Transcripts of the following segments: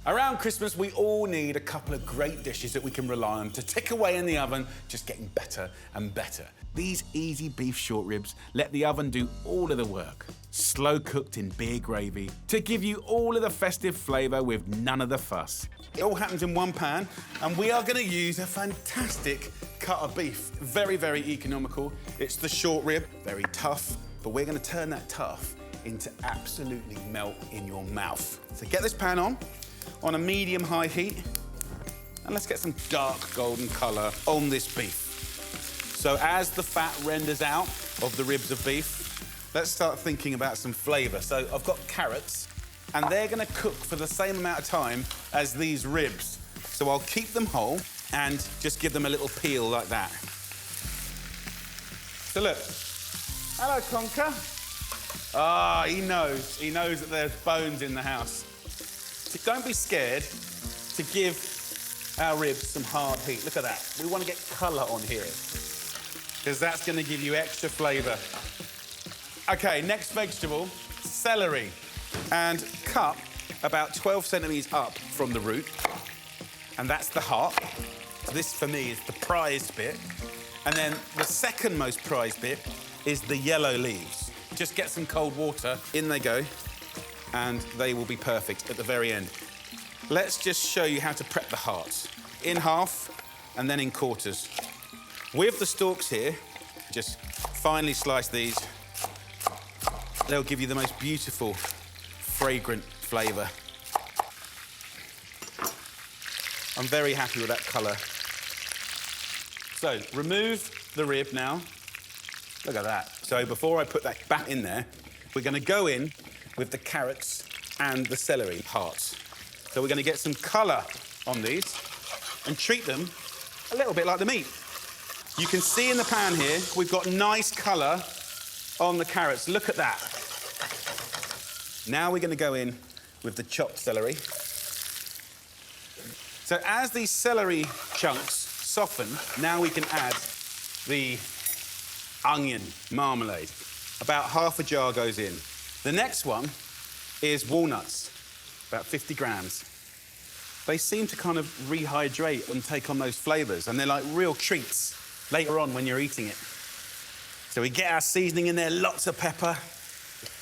Around Christmas, we all need a couple of great dishes that we can rely on to tick away in the oven, just getting better and better. These easy beef short ribs let the oven do all of the work. Slow cooked in beer gravy to give you all of the festive flavour with none of the fuss. It all happens in one pan, and we are going to use a fantastic cut of beef. Very, very economical. It's the short rib, very tough, but we're going to turn that tough into absolutely melt in your mouth. So get this pan on a medium-high heat, and let's get some dark golden colour on this beef. So as the fat renders out of the ribs of beef, let's start thinking about some flavour. So I've got carrots, and they're going to cook for the same amount of time as these ribs. So I'll keep them whole and just give them a little peel like that. So look, hello, Conker. Ah, he knows that there's bones in the house. So don't be scared to give our ribs some hard heat. Look at that. We want to get colour on here, because that's going to give you extra flavour. OK, next vegetable, celery. And cut about 12 centimetres up from the root. And that's the heart. So this, for me, is the prized bit. And then the second most prized bit is the yellow leaves. Just get some cold water, in they go, and they will be perfect at the very end. Let's just show you how to prep the hearts. In half, and then in quarters. With the stalks here, just finely slice these. They'll give you the most beautiful, fragrant flavour. I'm very happy with that colour. So, remove the rib now. Look at that. So before I put that back in there, we're going to go in with the carrots and the celery hearts. So we're going to get some colour on these and treat them a little bit like the meat. You can see in the pan here, we've got nice colour on the carrots. Look at that. Now we're going to go in with the chopped celery. So as these celery chunks soften, now we can add the onion marmalade. About half a jar goes in. The next one is walnuts, about 50 grams. They seem to kind of rehydrate and take on those flavours, and they're like real treats later on when you're eating it. So we get our seasoning in there, lots of pepper.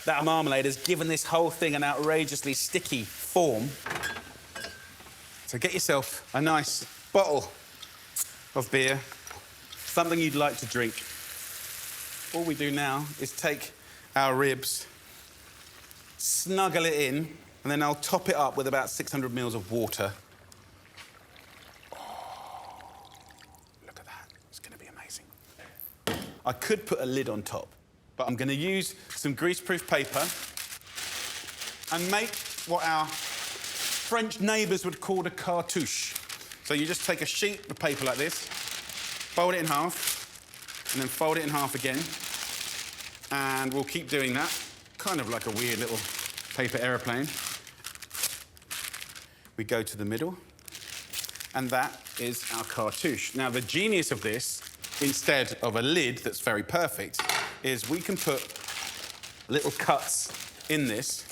That marmalade has given this whole thing an outrageously sticky form. So get yourself a nice bottle of beer, something you'd like to drink. All we do now is take our ribs, snuggle it in, and then I'll top it up with about 600 mils of water. Oh, look at that. It's going to be amazing. I could put a lid on top, but I'm going to use some greaseproof paper and make what our French neighbours would call a cartouche. So you just take a sheet of paper like this, fold it in half, and then fold it in half again. And we'll keep doing that, kind of like a weird little paper aeroplane. We go to the middle, and that is our cartouche. Now, the genius of this, instead of a lid that's very perfect, is we can put little cuts in this,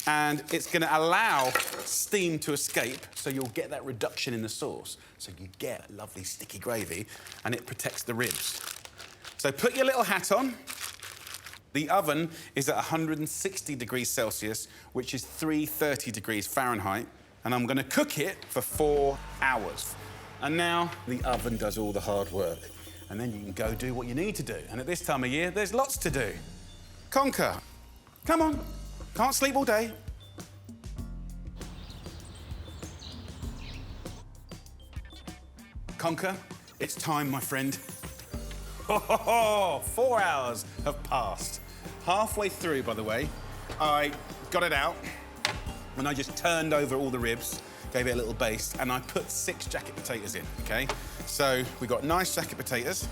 and it's going to allow steam to escape, so you'll get that reduction in the sauce. So you get lovely sticky gravy, and it protects the ribs. So put your little hat on. The oven is at 160 degrees Celsius, which is 330 degrees Fahrenheit, and I'm going to cook it for 4 hours. And now the oven does all the hard work, and then you can go do what you need to do. And at this time of year, there's lots to do. Conker, come on. Can't sleep all day. Conker, it's time, my friend. 4 hours have passed. Halfway through, by the way, I got it out and I just turned over all the ribs, gave it a little baste, and I put 6 jacket potatoes in, OK? So we got nice jacket potatoes,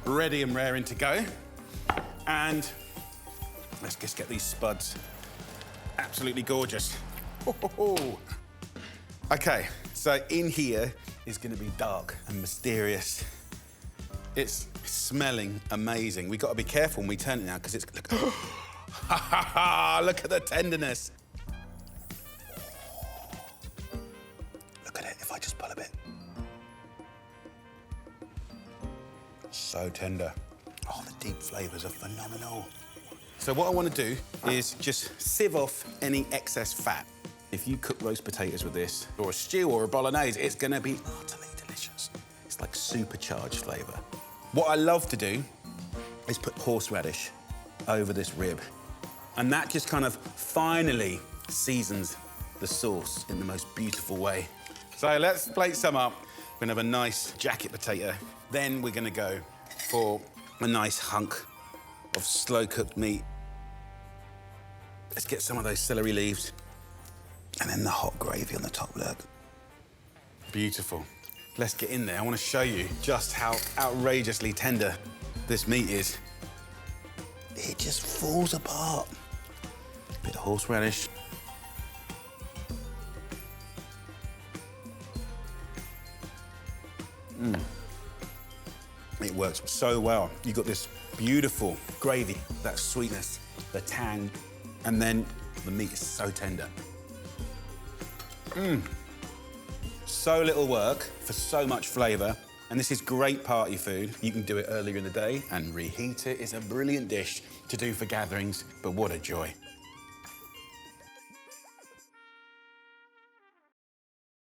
ready and raring to go. And let's just get these spuds absolutely gorgeous. OK, so in here is going to be dark and mysterious. It's smelling amazing. We've got to be careful when we turn it now, because it's... Look, look at the tenderness. So tender. Oh, the deep flavours are phenomenal. So what I want to do is just sieve off any excess fat. If you cook roast potatoes with this, or a stew or a bolognese, it's going to be utterly delicious. It's like supercharged flavour. What I love to do is put horseradish over this rib. And that just kind of finally seasons the sauce in the most beautiful way. So let's plate some up. We're gonna have a nice jacket potato. Then we're gonna go for a nice hunk of slow-cooked meat. Let's get some of those celery leaves. And then the hot gravy on the top, look. Beautiful. Let's get in there. I want to show you just how outrageously tender this meat is. It just falls apart. Bit of horseradish. It works so well. You've got this beautiful gravy, that sweetness, the tang, and then the meat is so tender. So little work for so much flavour, and this is great party food. You can do it earlier in the day and reheat it. It's a brilliant dish to do for gatherings, but what a joy.